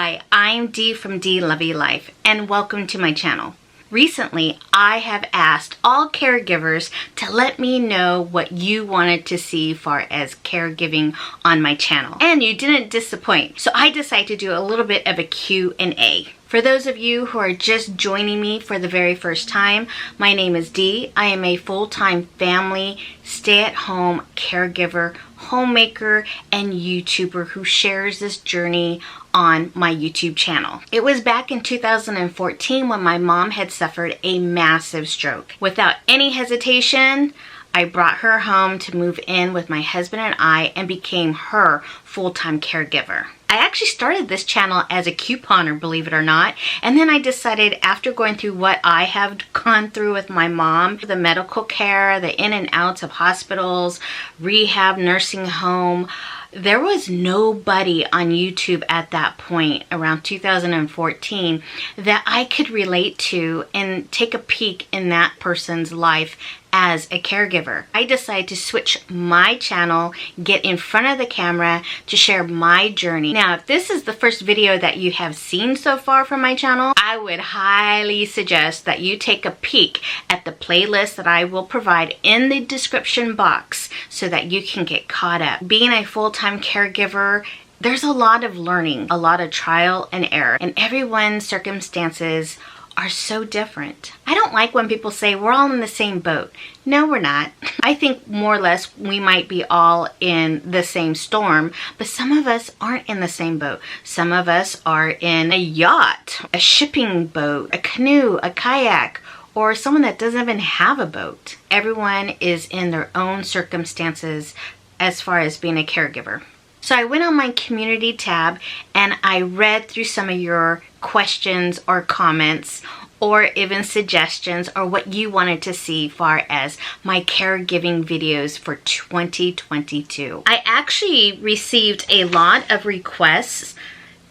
Hi, I'm Dee from Dee Lovely Life, and welcome to my channel. Recently, I have asked all caregivers to let me know what you wanted to see far as caregiving on my channel. And you didn't disappoint, so I decided to do a little bit of a Q&A. For those of you who are just joining me for the very first time, my name is Dee. I am a full-time family, stay-at-home caregiver, homemaker, and YouTuber who shares this journey on my YouTube channel. It was back in 2014 when my mom had suffered a massive stroke. Without any hesitation, I brought her home to move in with my husband and I and became her full-time caregiver. I actually started this channel as a couponer, believe it or not, and then I decided after going through what I have gone through with my mom, the medical care, the in and outs of hospitals, rehab, nursing home, there was nobody on YouTube at that point, around 2014, that I could relate to and take a peek in that person's life as a caregiver. I decided to switch my channel, get in front of the camera to share my journey. Now, if this is the first video that you have seen so far from my channel, I would highly suggest that you take a peek at the playlist that I will provide in the description box so that you can get caught up. Being a full-time caregiver, there's a lot of learning, a lot of trial and error, and everyone's circumstances are so different. I don't like when people say we're all in the same boat. No, we're not. I think more or less we might be all in the same storm, but some of us aren't in the same boat. Some of us are in a yacht, a shipping boat, a canoe, a kayak, or someone that doesn't even have a boat. Everyone is in their own circumstances as far as being a caregiver. So I went on my community tab and I read through some of your questions or comments or even suggestions or what you wanted to see far as my caregiving videos for 2022. I actually received a lot of requests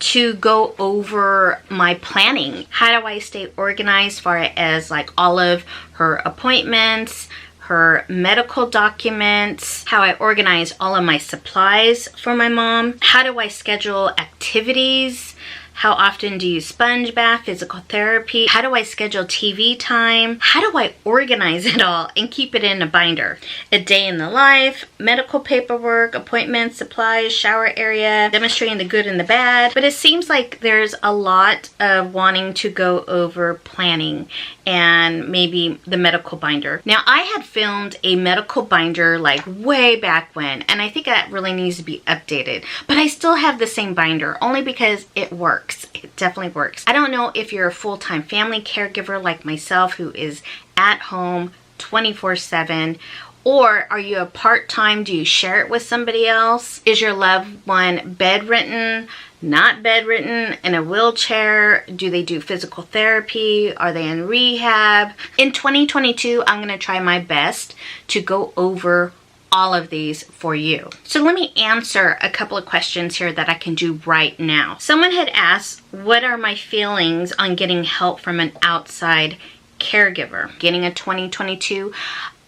to go over my planning. How do I stay organized far as like all of her appointments, her medical documents, how I organize all of my supplies for my mom, how do I schedule activities, how often do you sponge bath, physical therapy, how do I schedule TV time, how do I organize it all and keep it in a binder, a day in the life, medical paperwork, appointments, supplies, shower area, demonstrating the good and the bad. But it seems like there's a lot of wanting to go over planning and maybe the medical binder. Now, I had filmed a medical binder like way back when, and I think that really needs to be updated. But I still have the same binder only because it works. It definitely works. I don't know if you're a full-time family caregiver like myself who is at home 24/7, or are you a part-time? Do you share it with somebody else? Is your loved one bedridden, not bedridden, in a wheelchair? Do they do physical therapy? Are they in rehab? In 2022, I'm going to try my best to go over all of these for you. So let me answer a couple of questions here that I can do right now. Someone had asked, what are my feelings on getting help from an outside caregiver? Getting a 2022,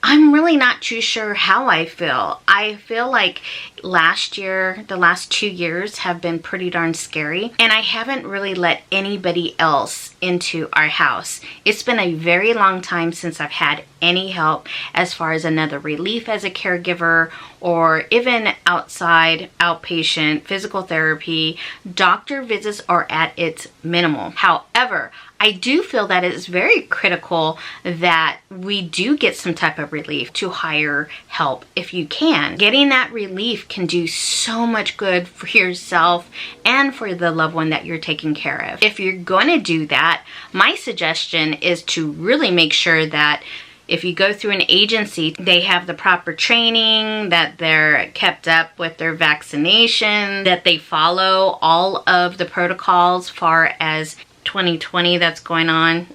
I'm really not too sure how I feel. I feel like last year, the last 2 years have been pretty darn scary, and I haven't really let anybody else into our house. It's been a very long time since I've had any help as far as another relief as a caregiver or even outside outpatient physical therapy. Doctor visits are at its minimal. However, I do feel that it is very critical that we do get some type of relief to hire help if you can. Getting that relief can do so much good for yourself and for the loved one that you're taking care of. If you're going to do that, my suggestion is to really make sure that if you go through an agency, they have the proper training, that they're kept up with their vaccination, that they follow all of the protocols far as 2020 that's going on.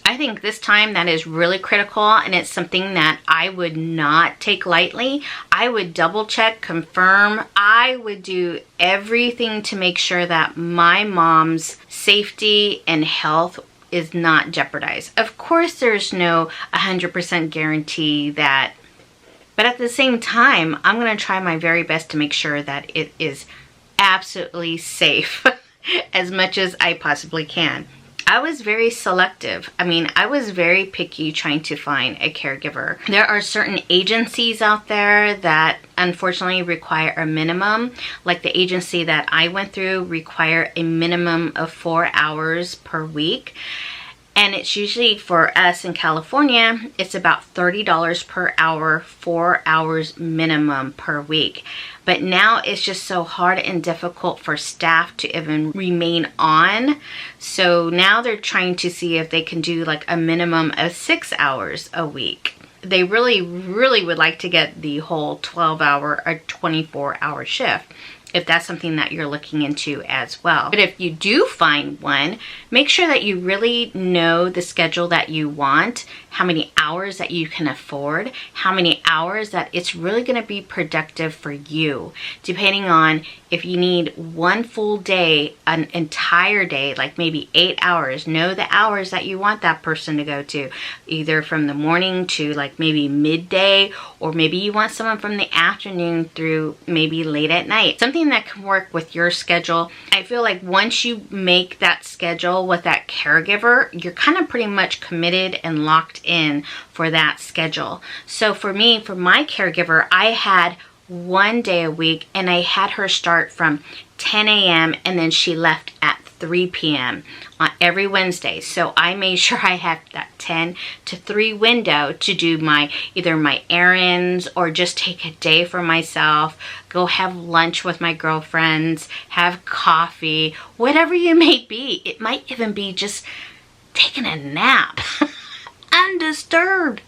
I think this time that is really critical, and it's something that I would not take lightly. I would double check, confirm. I would do everything to make sure that my mom's safety and health is not jeopardized. Of course, there's no 100% guarantee that, but at the same time, I'm going to try my very best to make sure that it is absolutely safe as much as I possibly can. I was very selective. I mean, I was very picky trying to find a caregiver. There are certain agencies out there that unfortunately require a minimum. Like the agency that I went through require a minimum of 4 hours per week. And it's usually, for us in California, it's about $30 per hour, 4 hours minimum per week. But now it's just so hard and difficult for staff to even remain on. So now they're trying to see if they can do like a minimum of 6 hours a week. They really would like to get the whole 12-hour or 24-hour shift, if that's something that you're looking into as well. But if you do find one, make sure that you really know the schedule that you want, how many hours that you can afford, how many hours that it's really going to be productive for you, depending on if you need one full day, an entire day, like maybe 8 hours. Know the hours that you want that person to go to, either from the morning to like maybe midday, or maybe you want someone from the afternoon through maybe late at night. Something that can work with your schedule. I feel like once you make that schedule with that caregiver, you're kind of pretty much committed and locked in for that schedule. So for me, for my caregiver, I had one day a week, and I had her start from 10 a.m. and then she left at 3 p.m. on every Wednesday. So I made sure I had that 10 to 3 window to do either my errands or just take a day for myself, go have lunch with my girlfriends, have coffee, whatever you may be. It might even be just taking a nap undisturbed.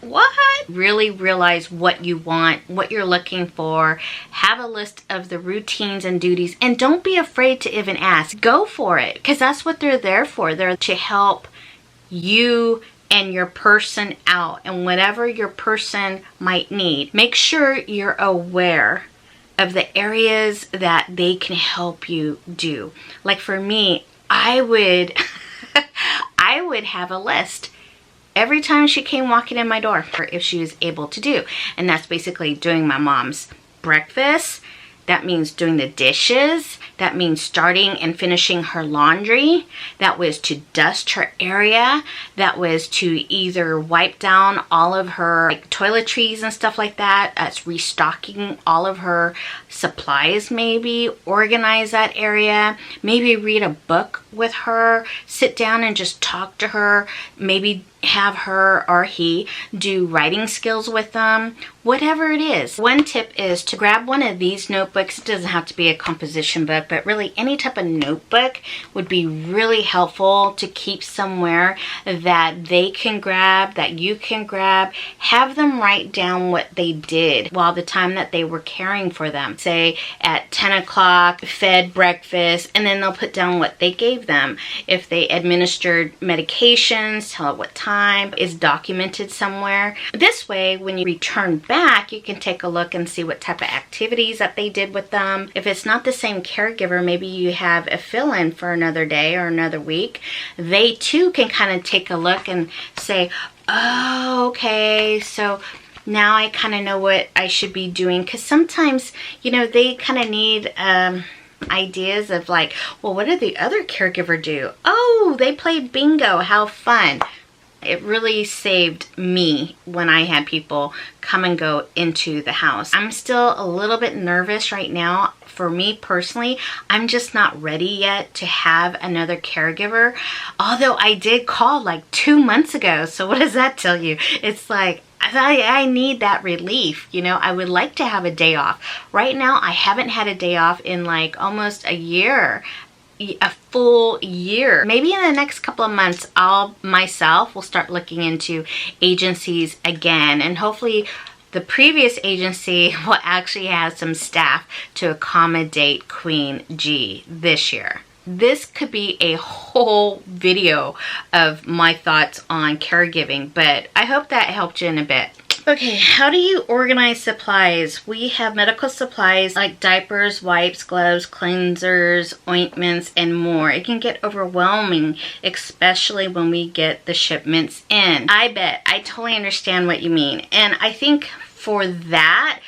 What? Really realize what you want, what you're looking for. Have a list of the routines and duties, and don't be afraid to even ask. Go for it, because that's what they're there for. They're to help you and your person out, and whatever your person might need. Make sure you're aware of the areas that they can help you do. Like for me, I would I would have a list every time she came walking in my door, or if she was able to do. And that's basically doing my mom's breakfast. That means doing the dishes. That means starting and finishing her laundry. That was to dust her area. That was to either wipe down all of her toiletries and stuff like that. That's restocking all of her supplies, maybe organize that area, maybe read a book with her, sit down and just talk to her, maybe have her or he do writing skills with them, whatever it is. One tip is to grab one of these notebooks. It doesn't have to be a composition book, but really any type of notebook would be really helpful to keep somewhere that they can grab, that you can grab. Have them write down what they did while the time that they were caring for them. Say at 10 o'clock, fed breakfast, and then they'll put down what they gave them. If they administered medications, tell it what time is documented somewhere. This way, when you return back, you can take a look and see what type of activities that they did with them. If it's not the same caregiver, maybe you have a fill-in for another day or another week. They too can kind of take a look and say, oh, okay, so now I kind of know what I should be doing. Because sometimes, you know, they kind of need ideas of like, well, what did the other caregiver do? Oh, they played bingo. How fun. It really saved me when I had people come and go into the house. I'm still a little bit nervous right now. For me personally, I'm just not ready yet to have another caregiver. Although I did call like 2 months ago. So what does that tell you? It's like, I need that relief. You know, I would like to have a day off. Right now, I haven't had a day off in like almost a year. A full year. Maybe in the next couple of months, I'll myself will start looking into agencies again, and hopefully the previous agency will actually have some staff to accommodate Queen G this year. This could be a whole video of my thoughts on caregiving, but I hope that helped you in a bit. Okay, how do you organize supplies? We have medical supplies like diapers, wipes, gloves, cleansers, ointments, and more. It can get overwhelming, especially when we get the shipments in. I bet. I totally understand what you mean. And I think for that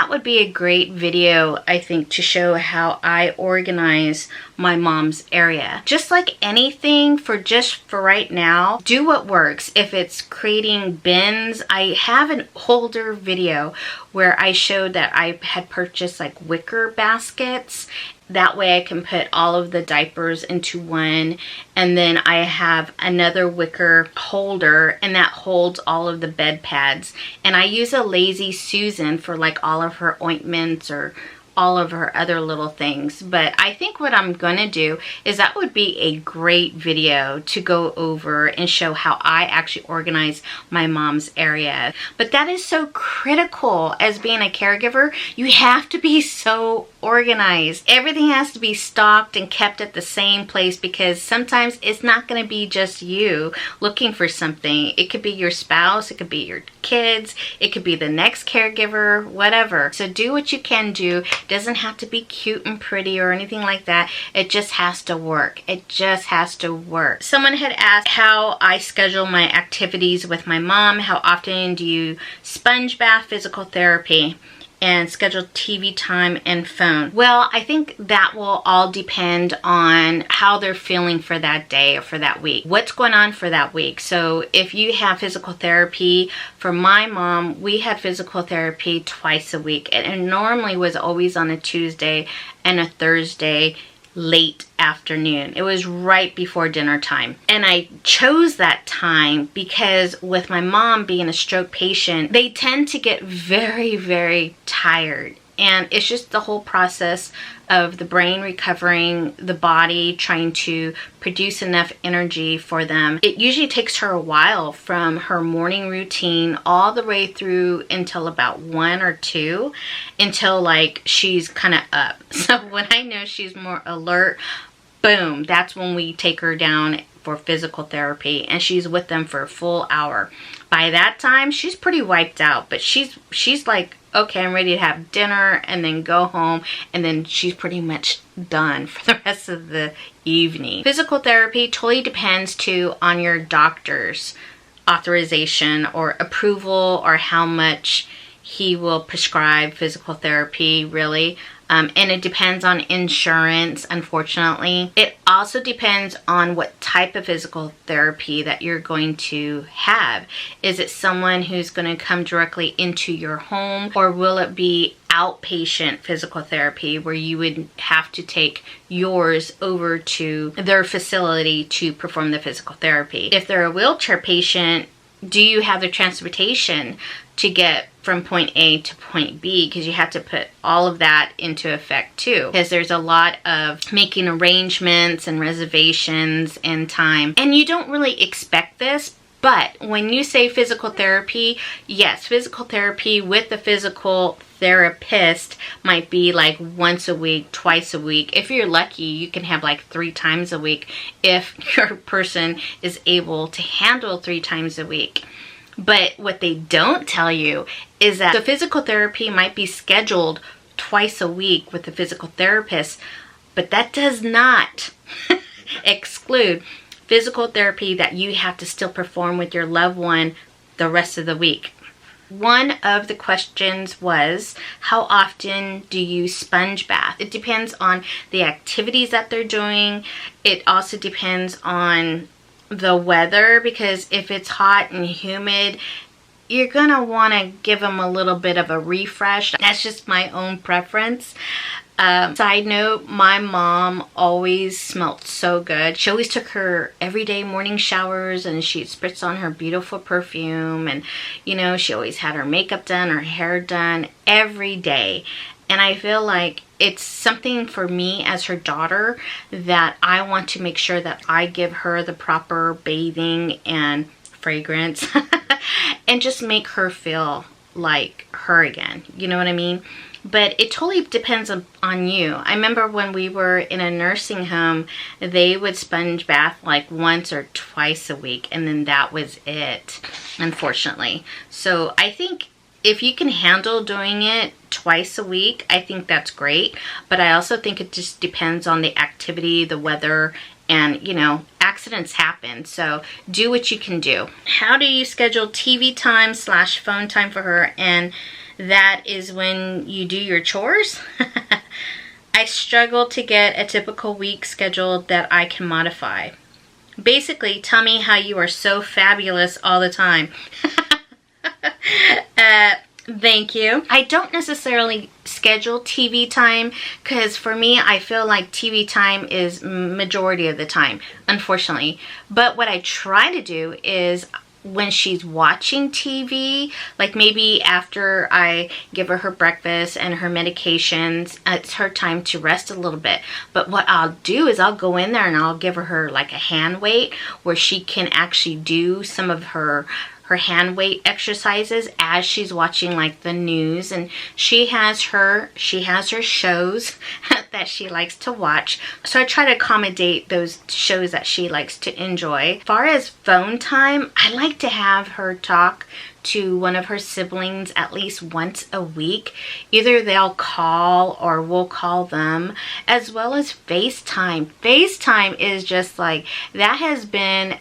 would be a great video, I think, to show how I organize my mom's area. Just like anything, for right now, do what works. If it's creating bins, I have an older video where I showed that I had purchased like wicker baskets. That way I can put all of the diapers into one, and then I have another wicker holder, and that holds all of the bed pads. And I use a Lazy Susan for like all of her ointments or all of her other little things. But I think what I'm gonna do is that would be a great video to go over and show how I actually organize my mom's area. But that is so critical as being a caregiver. You have to be so organized. Everything has to be stocked and kept at the same place, because sometimes it's not going to be just you looking for something. It could be your spouse, it could be your kids, it could be the next caregiver, whatever. So do what you can do. It doesn't have to be cute and pretty or anything like that. It just has to work. It just has to work. Someone had asked how I schedule my activities with my mom. How often do you sponge bath, physical therapy, and schedule TV time and phone? Well, I think that will all depend on how they're feeling for that day or for that week. What's going on for that week? So if you have physical therapy, for my mom, we had physical therapy twice a week. And it normally was always on a Tuesday and a Thursday late afternoon. It was right before dinner time. And I chose that time because with my mom being a stroke patient, they tend to get very, very tired. And it's just the whole process of the brain recovering, the body trying to produce enough energy for them. It usually takes her a while from her morning routine all the way through until about 1 or 2, until like she's kind of up. So when I know she's more alert, boom, that's when we take her down for physical therapy, and she's with them for a full hour. By that time, she's pretty wiped out, but she's like, okay, I'm ready to have dinner and then go home, and then she's pretty much done for the rest of the evening. Physical therapy totally depends too on your doctor's authorization or approval, or how much he will prescribe physical therapy, really. And it depends on insurance, unfortunately. It also depends on what type of physical therapy that you're going to have. Is it someone who's going to come directly into your home, or will it be outpatient physical therapy where you would have to take yours over to their facility to perform the physical therapy? If they're a wheelchair patient, do you have the transportation to get from point A to point B? Because you have to put all of that into effect too, because there's a lot of making arrangements and reservations and time. And you don't really expect this, but when you say physical therapy, yes, physical therapy with the physical therapist might be like once a week, twice a week. If you're lucky, you can have like 3 times a week if your person is able to handle 3 times a week. But what they don't tell you is that the physical therapy might be scheduled twice a week with the physical therapist, but that does not exclude physical therapy that you have to still perform with your loved one the rest of the week. One of the questions was, how often do you sponge bath? It depends on the activities that they're doing. It also depends on the weather, because if it's hot and humid, you're gonna want to give them a little bit of a refresh. That's just my own preference. Side note, my mom always smelled so good. She always took her everyday morning showers, and she'd spritz on her beautiful perfume, and you know, she always had her makeup done, her hair done every day. And I feel like it's something for me as her daughter that I want to make sure that I give her the proper bathing and fragrance and just make her feel like her again. You know what I mean? But it totally depends on you. I remember when we were in a nursing home, they would sponge bath like once or twice a week, and then that was it, unfortunately. So I think if you can handle doing it twice a week, I think that's great. But I also think it just depends on the activity, the weather, and you know, accidents happen. So do what you can do. How do you schedule TV time / phone time for her and that is when you do your chores. I struggle to get a typical week schedule that I can modify. Basically, tell me how you are so fabulous all the time. Thank you. I don't necessarily schedule TV time because for me, I feel like TV time is majority of the time, unfortunately. But what I try to do is when she's watching TV, like maybe after I give her breakfast and her medications, it's her time to rest a little bit. But what I'll do is I'll go in there and I'll give her like a hand weight where she can actually do some of her hand weight exercises as she's watching like the news, and she has her shows that she likes to watch. So I try to accommodate those shows that she likes to enjoy. As far as phone time, I like to have her talk to one of her siblings at least once a week. Either they'll call or we'll call them, as well as FaceTime. FaceTime is just like, that has been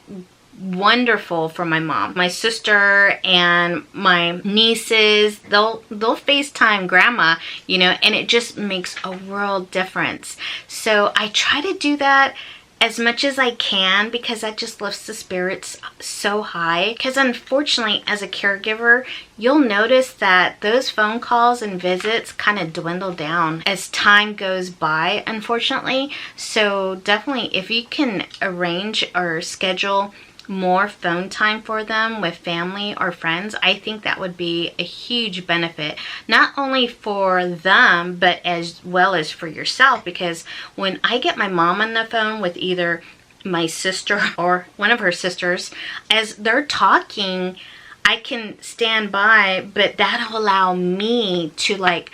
wonderful for my mom. My sister and my nieces, they'll FaceTime grandma, you know, and it just makes a world difference. So I try to do that as much as I can because that just lifts the spirits so high. Because unfortunately, as a caregiver, you'll notice that those phone calls and visits kind of dwindle down as time goes by, unfortunately. So definitely, if you can arrange or schedule more phone time for them with family or friends, I think that would be a huge benefit, not only for them but as well as for yourself. Because when I get my mom on the phone with either my sister or one of her sisters, as they're talking, I can stand by, but that'll allow me to like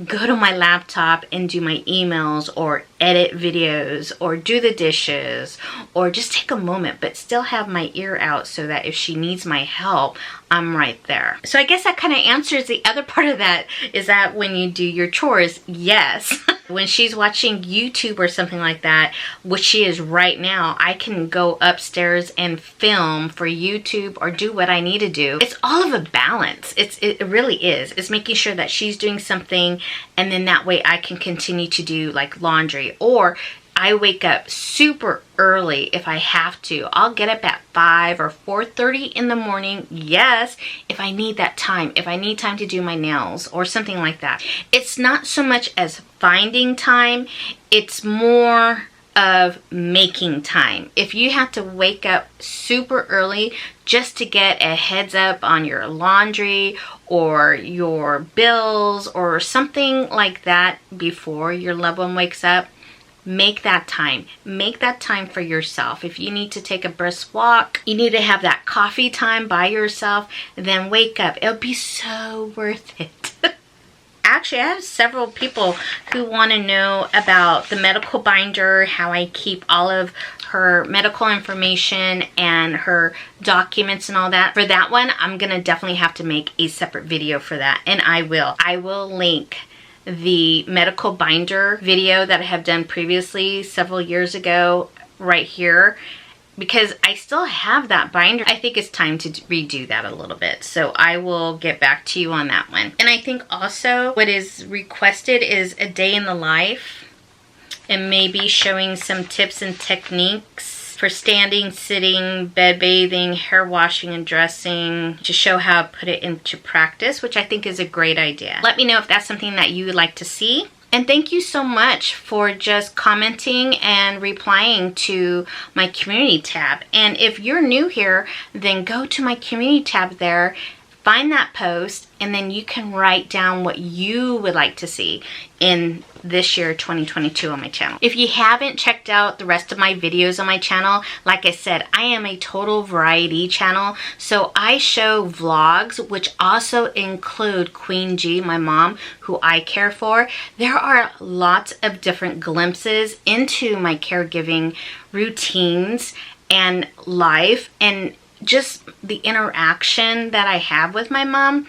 go to my laptop and do my emails or edit videos or do the dishes or just take a moment but still have my ear out so that if she needs my help, I'm right there. So I guess that kind of answers the other part of that, is that when you do your chores, yes. When she's watching YouTube or something like that, which she is right now, I can go upstairs and film for YouTube or do what I need to do. It's all of a balance. It really is. It's making sure that she's doing something, and then that way I can continue to do like laundry. Or I wake up super early if I have to. I'll get up at 5 or 4:30 in the morning. Yes, if I need that time. If I need time to do my nails or something like that. It's not so much as finding time. It's more of making time. If you have to wake up super early just to get a heads up on your laundry or your bills or something like that before your loved one wakes up, make that time. Make that time for yourself. If you need to take a brisk walk, you need to have that coffee time by yourself, then wake up. It'll be so worth it. Actually, I have several people who want to know about the medical binder, how I keep all of her medical information and her documents and all that. For that one, I'm going to definitely have to make a separate video for that, and I will. I will link the medical binder video that I have done previously several years ago right here, because I still have that binder. I think it's time to redo that a little bit. So I will get back to you on that one. And I think also what is requested is a day in the life, and maybe showing some tips and techniques for standing, sitting, bed bathing, hair washing and dressing, to show how to put it into practice, which I think is a great idea. Let me know if that's something that you would like to see. And thank you so much for just commenting and replying to my community tab. And if you're new here, then go to my community tab there, find that post, and then you can write down what you would like to see in this year 2022 on my channel. If you haven't checked out the rest of my videos on my channel, like I said, I am a total variety channel. So I show vlogs, which also include Queen G, my mom, who I care for. There are lots of different glimpses into my caregiving routines and life, and just the interaction that I have with my mom.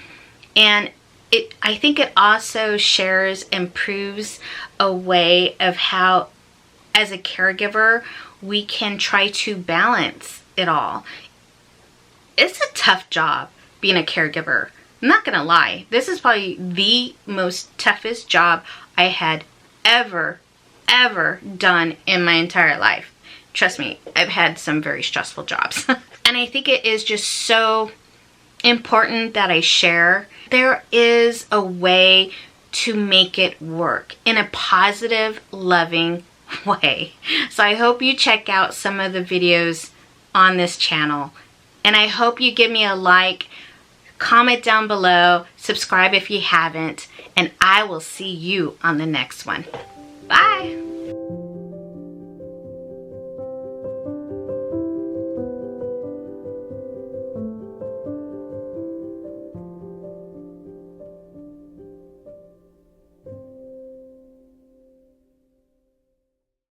And I think it also shares and proves a way of how, as a caregiver, we can try to balance it all. It's a tough job being a caregiver. I'm not gonna lie, this is probably the most toughest job I had ever done in my entire life. Trust me, I've had some very stressful jobs. And I think it is just so important that I share. There is a way to make it work in a positive, loving way. So I hope you check out some of the videos on this channel. And I hope you give me a like, comment down below, subscribe if you haven't, and I will see you on the next one. Bye!